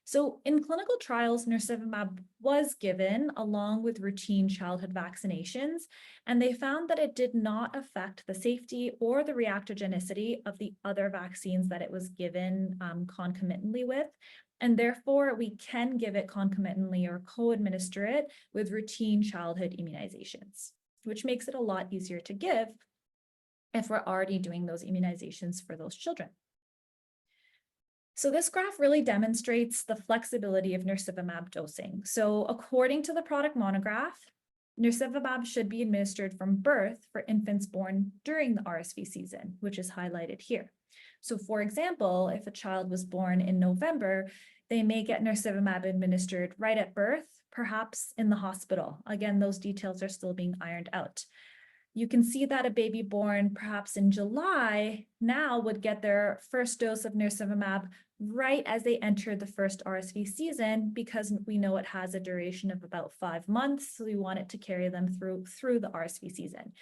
So in clinical trials, nirsevimab was given along with routine childhood vaccinations, and they found that it did not affect the safety or the reactogenicity of the other vaccines that it was given concomitantly with. And therefore, we can give it concomitantly or co-administer it with routine childhood immunizations, which makes it a lot easier to give if we're already doing those immunizations for those children. So this graph really demonstrates the flexibility of nirsevimab dosing. So according to the product monograph, nirsevimab should be administered from birth for infants born during the RSV season, which is highlighted here. So for example, if a child was born in November, they may get nirsevimab administered right at birth, perhaps in the hospital. Again, those details are still being ironed out. You can see that a baby born perhaps in July now would get their first dose of nirsevimab right as they enter the first RSV season, because we know it has a duration of about 5 months. So we want it to carry them through the RSV season.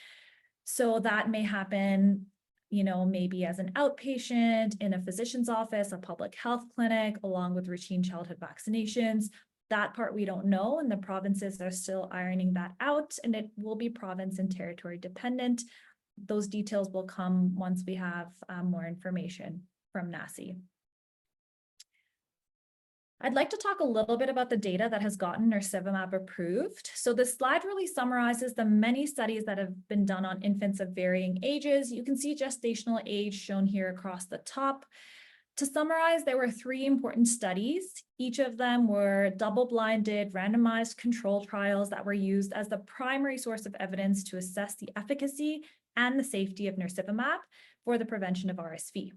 So that may happen, maybe as an outpatient in a physician's office, a public health clinic, along with routine childhood vaccinations. That part we don't know, and the provinces are still ironing that out, and it will be province and territory dependent. Those details will come once we have more information from NACI. I'd like to talk a little bit about the data that has gotten nirsevimab approved. So this slide really summarizes the many studies that have been done on infants of varying ages. You can see gestational age shown here across the top. To summarize, there were 3 important studies. Each of them were double-blinded, randomized control trials that were used as the primary source of evidence to assess the efficacy and the safety of nirsevimab for the prevention of RSV.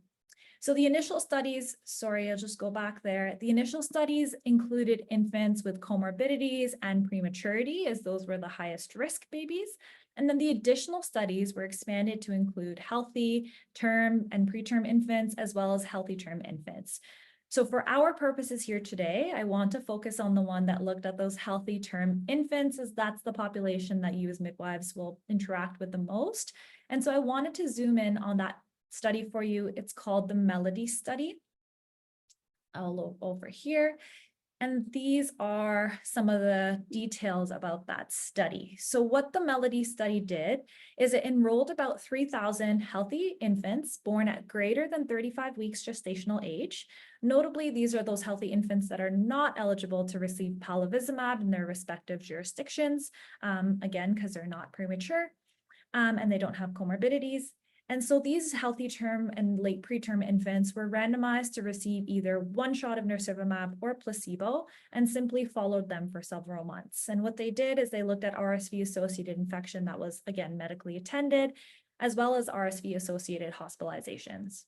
So the initial studies, sorry, I'll just go back there. The initial studies included infants with comorbidities and prematurity, as those were the highest risk babies. And then the additional studies were expanded to include healthy term and preterm infants, as well as healthy term infants. So for our purposes here today, I want to focus on the one that looked at those healthy term infants, as that's the population that you as midwives will interact with the most. And so I wanted to zoom in on that study for you. It's called the MELODY study. I'll look over here. And these are some of the details about that study. So what the MELODY study did is it enrolled about 3,000 healthy infants born at greater than 35 weeks gestational age. Notably, these are those healthy infants that are not eligible to receive palivizumab in their respective jurisdictions, again, because they're not premature and they don't have comorbidities. And so these healthy term and late preterm infants were randomized to receive either one shot of nirsevimab or placebo and simply followed them for several months. And what they did is they looked at RSV-associated infection that was, again, medically attended, as well as RSV-associated hospitalizations.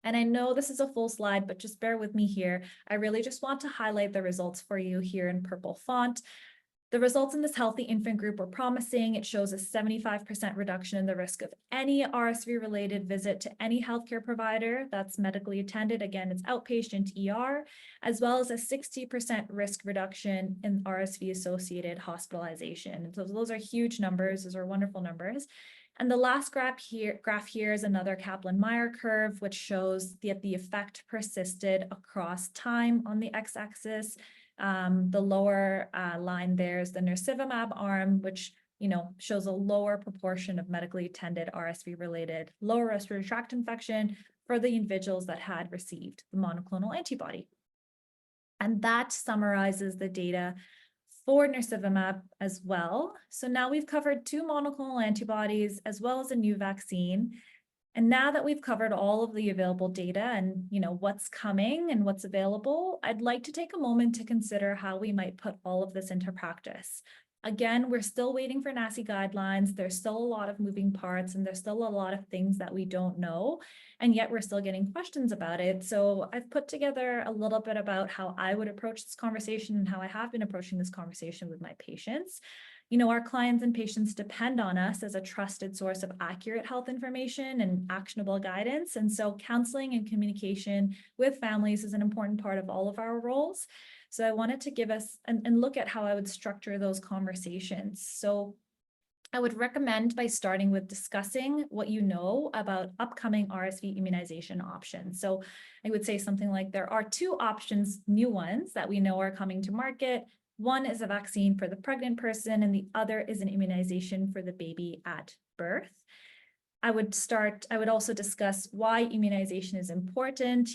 And I know this is a full slide, but just bear with me here. I really just want to highlight the results for you here in purple font. The results in this healthy infant group were promising. It shows a 75% reduction in the risk of any RSV-related visit to any healthcare provider that's medically attended. Again, it's outpatient ER, as well as a 60% risk reduction in RSV-associated hospitalization. So those are huge numbers. Those are wonderful numbers. And the last graph here is another Kaplan-Meier curve, which shows that the effect persisted across time on the x-axis. The lower line there is the nirsevimab arm, which shows a lower proportion of medically attended RSV-related lower respiratory tract infection for the individuals that had received the monoclonal antibody. And that summarizes the data for nirsevimab as well. So now we've covered 2 monoclonal antibodies as well as a new vaccine. And now that we've covered all of the available data and what's coming and what's available, I'd like to take a moment to consider how we might put all of this into practice. Again, we're still waiting for NACI guidelines. There's still a lot of moving parts and there's still a lot of things that we don't know, and yet we're still getting questions about it. So I've put together a little bit about how I would approach this conversation and how I have been approaching this conversation with my patients. Our clients and patients depend on us as a trusted source of accurate health information and actionable guidance. And so counseling and communication with families is an important part of all of our roles. So I wanted to give us and look at how I would structure those conversations. So I would recommend by starting with discussing what you know about upcoming RSV immunization options. So I would say something like there are 2 options, new ones that we know are coming to market. One is a vaccine for the pregnant person, and the other is an immunization for the baby at birth. I would also discuss why immunization is important.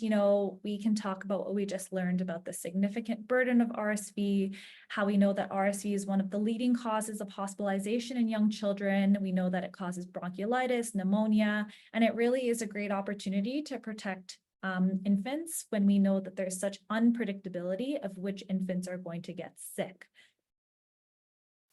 We can talk about what we just learned about the significant burden of RSV, how we know that RSV is one of the leading causes of hospitalization in young children. We know that it causes bronchiolitis, pneumonia, and it really is a great opportunity to protect infants when we know that there's such unpredictability of which infants are going to get sick.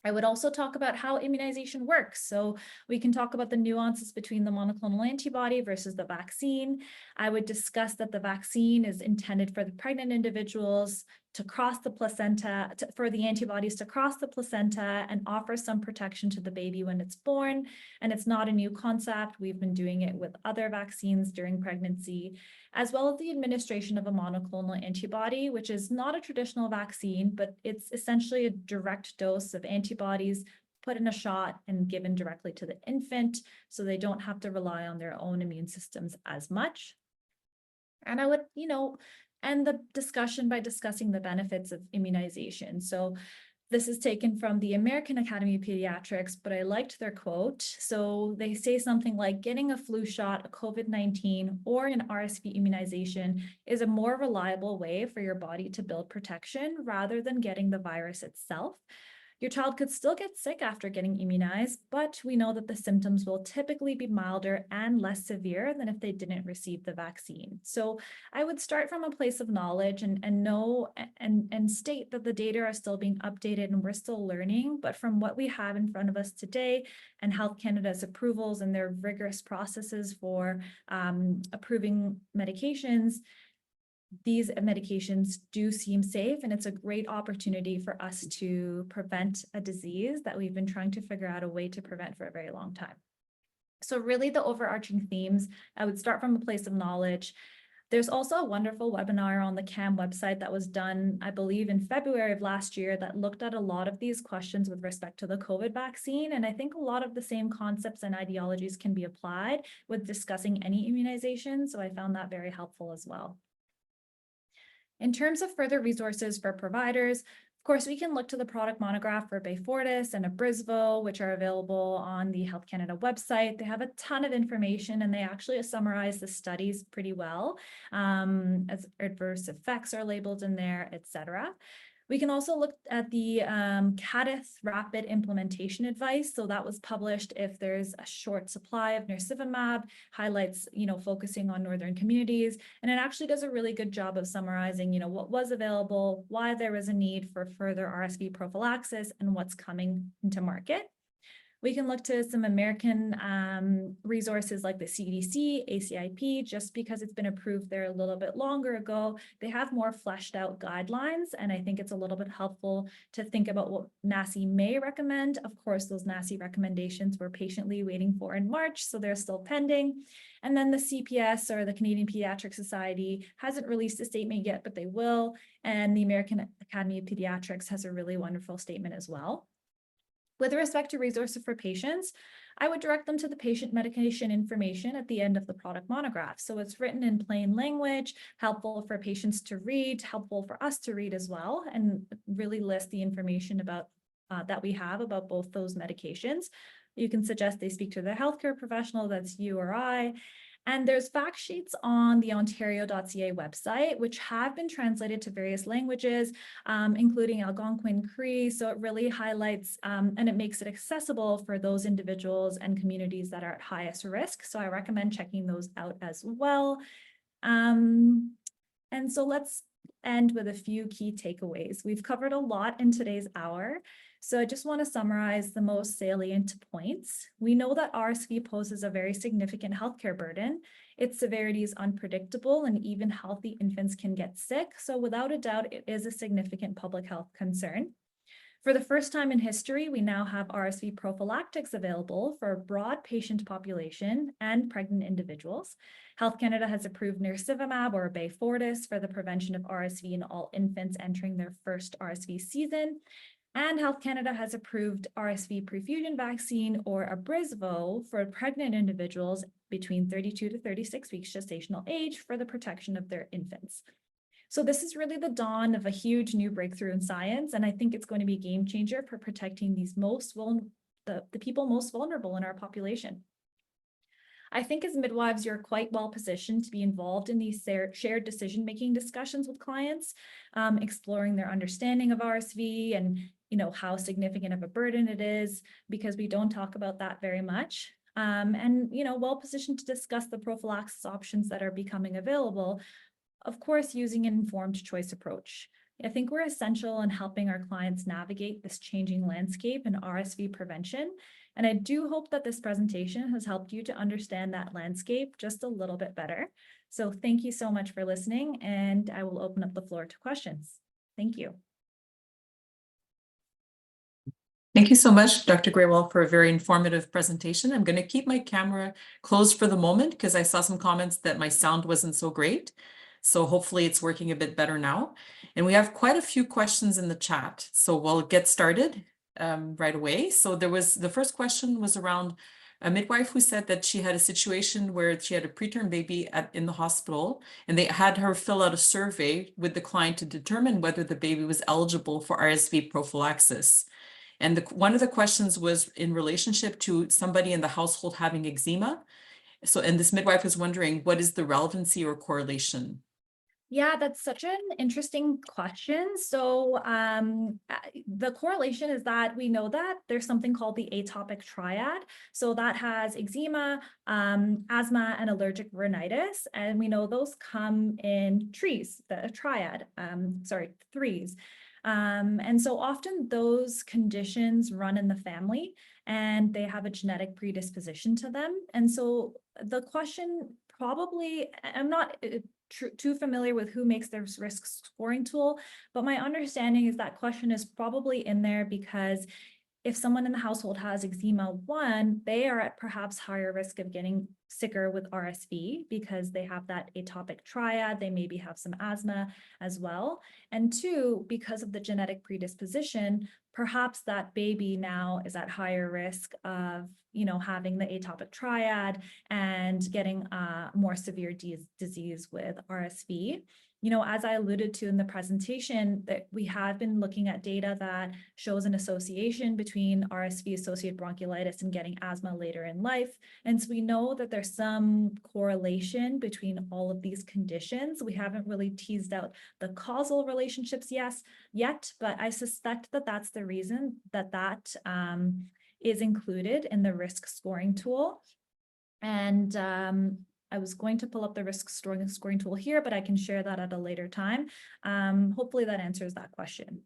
I would also talk about how immunization works. So we can talk about the nuances between the monoclonal antibody versus the vaccine. I would discuss that the vaccine is intended for the pregnant individuals to cross the placenta, for the antibodies to cross the placenta and offer some protection to the baby when it's born. And it's not a new concept. We've been doing it with other vaccines during pregnancy, as well as the administration of a monoclonal antibody, which is not a traditional vaccine, but it's essentially a direct dose of antibodies put in a shot and given directly to the infant, so they don't have to rely on their own immune systems as much. And I would, end the discussion by discussing the benefits of immunization. So this is taken from the American Academy of Pediatrics, but I liked their quote. So they say something like, getting a flu shot, a COVID-19, or an RSV immunization is a more reliable way for your body to build protection rather than getting the virus itself. Your child could still get sick after getting immunized, but we know that the symptoms will typically be milder and less severe than if they didn't receive the vaccine. So I would start from a place of knowledge and know and state that the data are still being updated and we're still learning. But from what we have in front of us today and Health Canada's approvals and their rigorous processes for approving medications, these medications do seem safe, and it's a great opportunity for us to prevent a disease that we've been trying to figure out a way to prevent for a very long time. So really the overarching themes, I would start from a place of knowledge. There's also a wonderful webinar on the CAM website that was done, I believe, in February of last year that looked at a lot of these questions with respect to the COVID vaccine. And I think a lot of the same concepts and ideologies can be applied with discussing any immunization. So I found that very helpful as well. In terms of further resources for providers, of course, we can look to the product monograph for Beyfortus and Abrysvo, which are available on the Health Canada website. They have a ton of information and they actually summarize the studies pretty well, as adverse effects are labeled in there, etc. We can also look at the CADITH rapid implementation advice. So that was published if there's a short supply of nirsevimab, highlights, focusing on northern communities. And it actually does a really good job of summarizing, what was available, why there was a need for further RSV prophylaxis, and what's coming into market. We can look to some American resources like the CDC, ACIP, just because it's been approved there a little bit longer ago. They have more fleshed out guidelines, and I think it's a little bit helpful to think about what NACI may recommend. Of course, those NACI recommendations we're patiently waiting for in March, so they're still pending. And then the CPS, or the Canadian Pediatric Society, hasn't released a statement yet, but they will. And the American Academy of Pediatrics has a really wonderful statement as well. With respect to resources for patients, I would direct them to the patient medication information at the end of the product monograph. So it's written in plain language, helpful for patients to read, helpful for us to read as well, and really list the information about that we have about both those medications. You can suggest they speak to their healthcare professional, that's you or I. And there's fact sheets on the ontario.ca website, which have been translated to various languages, including Algonquin Cree. So it really highlights and it makes it accessible for those individuals and communities that are at highest risk. So I recommend checking those out as well. And so let's end with a few key takeaways. We've covered a lot in today's hour. So I just want to summarize the most salient points. We know that RSV poses a very significant healthcare burden. Its severity is unpredictable and even healthy infants can get sick. So without a doubt, it is a significant public health concern. For the first time in history, we now have RSV prophylactics available for a broad patient population and pregnant individuals. Health Canada has approved nirsevimab, or Beyfortus, for the prevention of RSV in all infants entering their first RSV season. And Health Canada has approved RSV prefusion vaccine, or Abrysvo, for pregnant individuals between 32 to 36 weeks gestational age for the protection of their infants. So this is really the dawn of a huge new breakthrough in science, and I think it's going to be a game changer for protecting these the people most vulnerable in our population. I think as midwives, you're quite well positioned to be involved in these shared decision-making discussions with clients, exploring their understanding of RSV and how significant of a burden it is, because we don't talk about that very much. And well positioned to discuss the prophylaxis options that are becoming available, of course, using an informed choice approach. I think we're essential in helping our clients navigate this changing landscape in RSV prevention. And I do hope that this presentation has helped you to understand that landscape just a little bit better. So thank you so much for listening, and I will open up the floor to questions. Thank you. Thank you so much, Dr. Grewal, for a very informative presentation. I'm going to keep my camera closed for the moment because I saw some comments that my sound wasn't so great. So hopefully it's working a bit better now. And we have quite a few questions in the chat. So we'll get started right away. So the first question was around a midwife who said that she had a situation where she had a preterm baby in the hospital, and they had her fill out a survey with the client to determine whether the baby was eligible for RSV prophylaxis. And one of the questions was in relationship to somebody in the household having eczema. So, and this midwife was wondering, what is the relevancy or correlation? Yeah, that's such an interesting question. So the correlation is that we know that there's something called the atopic triad. So that has eczema, asthma, and allergic rhinitis. And we know those come in trees, the triad, threes. And so often those conditions run in the family and they have a genetic predisposition to them. And so the question probably, I'm not too familiar with who makes this risk scoring tool, but my understanding is that question is probably in there because if someone in the household has eczema, one, they are at perhaps higher risk of getting sicker with RSV because they have that atopic triad. They maybe have some asthma as well. And two, because of the genetic predisposition, perhaps that baby now is at higher risk of, having the atopic triad and getting more severe disease with RSV. As I alluded to in the presentation, that we have been looking at data that shows an association between RSV-associated bronchiolitis and getting asthma later in life. And so we know that there's some correlation between all of these conditions. We haven't really teased out the causal relationships yet, but I suspect that that's the reason that is included in the risk scoring tool. And I was going to pull up the risk scoring tool here, but I can share that at a later time. Hopefully that answers that question.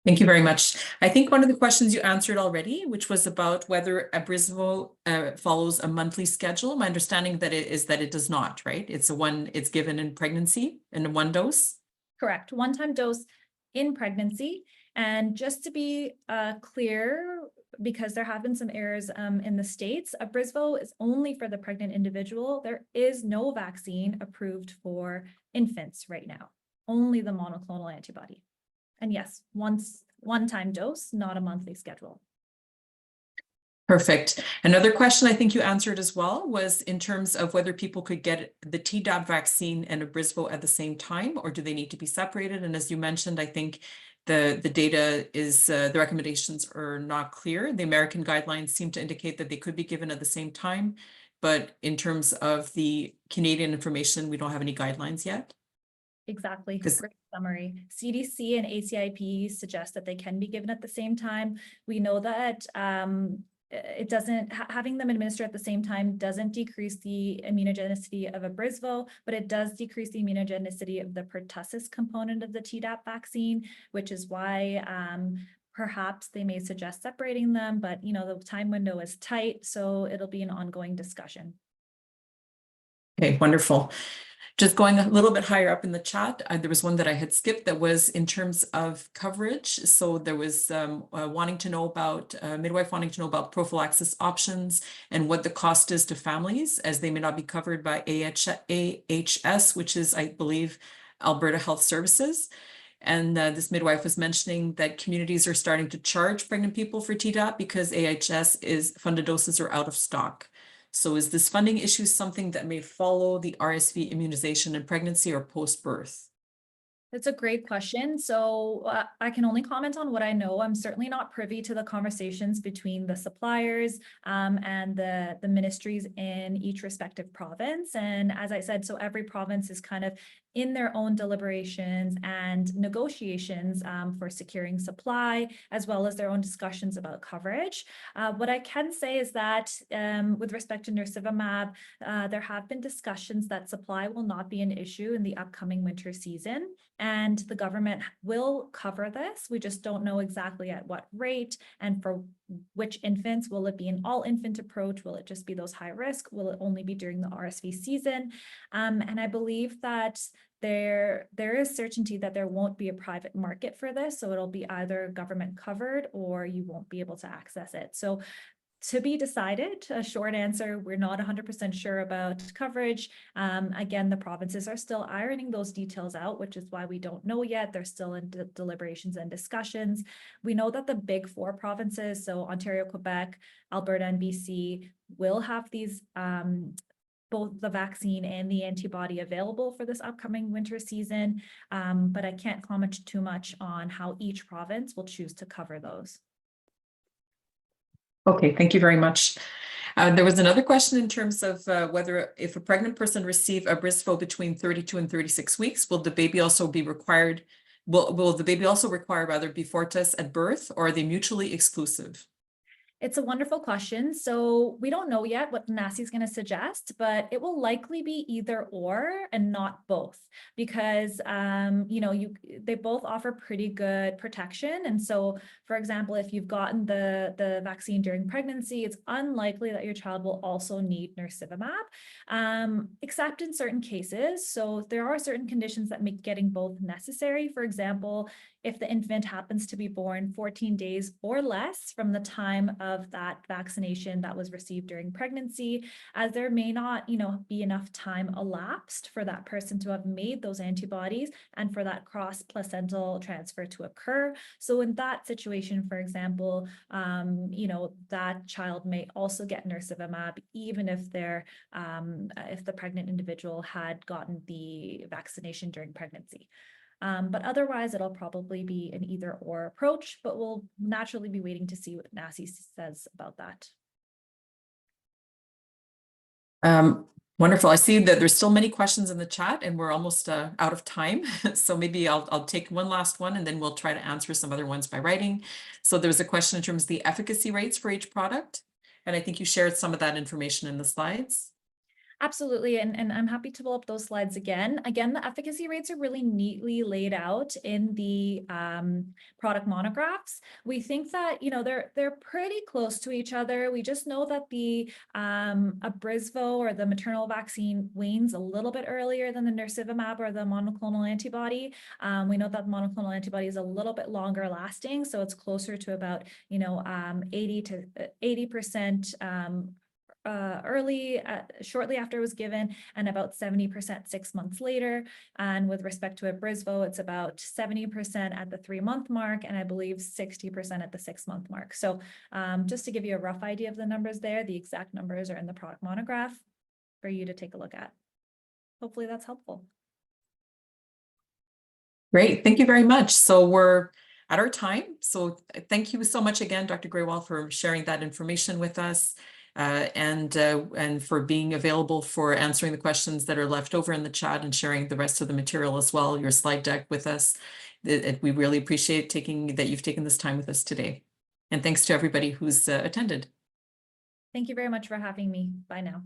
Thank you very much. I think one of the questions you answered already, which was about whether Abrysvo follows a monthly schedule. My understanding that it does not, right? It's given in pregnancy in one dose. Correct, one-time dose in pregnancy. And just to be clear, because there have been some errors in the States, Abrysvo is only for the pregnant individual. There is no vaccine approved for infants right now, only the monoclonal antibody. And yes, one-time dose, not a monthly schedule. Perfect. Another question I think you answered as well was in terms of whether people could get the Tdap vaccine and Abrysvo at the same time, or do they need to be separated? And as you mentioned, I think the data is, the recommendations are not clear. The American guidelines seem to indicate that they could be given at the same time, but in terms of the Canadian information, we don't have any guidelines yet. Exactly, great summary. CDC and ACIP suggest that they can be given at the same time. We know that it doesn't, having them administered at the same time doesn't decrease the immunogenicity of Abrysvo, but it does decrease the immunogenicity of the pertussis component of the Tdap vaccine, which is why perhaps they may suggest separating them, but the time window is tight, so it'll be an ongoing discussion. Okay, wonderful. Just going a little bit higher up in the chat, there was one that I had skipped that was in terms of coverage. So there was midwife wanting to know about prophylaxis options and what the cost is to families, as they may not be covered by AHS, which is, I believe, Alberta Health Services. And this midwife was mentioning that communities are starting to charge pregnant people for Tdap because AHS funded doses are out of stock. So is this funding issue something that may follow the RSV immunization in pregnancy or post-birth? That's a great question. So I can only comment on what I know. I'm certainly not privy to the conversations between the suppliers and the ministries in each respective province. And as I said, so every province is kind of in their own deliberations and negotiations for securing supply, as well as their own discussions about coverage. What I can say is that with respect to nirsevimab, there have been discussions that supply will not be an issue in the upcoming winter season, and the government will cover this. We just don't know exactly at what rate and for which infants. Will it be an all infant approach? Will it just be those high risk? Will it only be during the RSV season? And I believe that there is certainty that there won't be a private market for this. So it'll be either government covered or you won't be able to access it. So to be decided, a short answer, we're not 100% sure about coverage. Again, the provinces are still ironing those details out, which is why we don't know yet. They're still in deliberations and discussions. We know that the big four provinces, so Ontario, Quebec, Alberta, and BC, will have these both the vaccine and the antibody available for this upcoming winter season, but I can't comment too much on how each province will choose to cover those. Okay, thank you very much. There was another question in terms of whether if a pregnant person receive a Brisvo between 32 and 36 weeks, will the baby also be required? Will the baby also require rather Beyfortus at birth, or are they mutually exclusive? It's a wonderful question. So we don't know yet what NACI is going to suggest, but it will likely be either or and not both, because they both offer pretty good protection. And so, for example, if you've gotten the vaccine during pregnancy, it's unlikely that your child will also need Nursivimab, except in certain cases. So there are certain conditions that make getting both necessary. For example, if the infant happens to be born 14 days or less from the time of that vaccination that was received during pregnancy, as there may not, be enough time elapsed for that person to have made those antibodies and for that cross-placental transfer to occur. So in that situation, for example, that child may also get Nursivimab, even if if the pregnant individual had gotten the vaccination during pregnancy. But otherwise, it'll probably be an either or approach, but we'll naturally be waiting to see what NACI says about that. Wonderful. I see that there's still many questions in the chat and we're almost out of time. So maybe I'll take one last one and then we'll try to answer some other ones by writing. So there's a question in terms of the efficacy rates for each product. And I think you shared some of that information in the slides. Absolutely. And I'm happy to pull up those slides again. Again, the efficacy rates are really neatly laid out in the product monographs. We think that, they're pretty close to each other. We just know that the Brisvo or the maternal vaccine wanes a little bit earlier than the Nursivimab or the monoclonal antibody. We know that monoclonal antibody is a little bit longer lasting. So it's closer to about, 80% shortly after it was given, and about 70% 6 months later. And with respect to a Brisvo, it's about 70% at the 3-month mark, and I believe 60% at the 6-month mark. So just to give you a rough idea of the numbers there, the exact numbers are in the product monograph for you to take a look at. Hopefully that's helpful. Great, thank you very much. So we're at our time. So thank you so much again, Dr. Grewal, for sharing that information with us. And for being available for answering the questions that are left over in the chat and sharing the rest of the material as well, your slide deck with us. We really appreciate that you've taken this time with us today. And thanks to everybody who's attended. Thank you very much for having me. Bye now.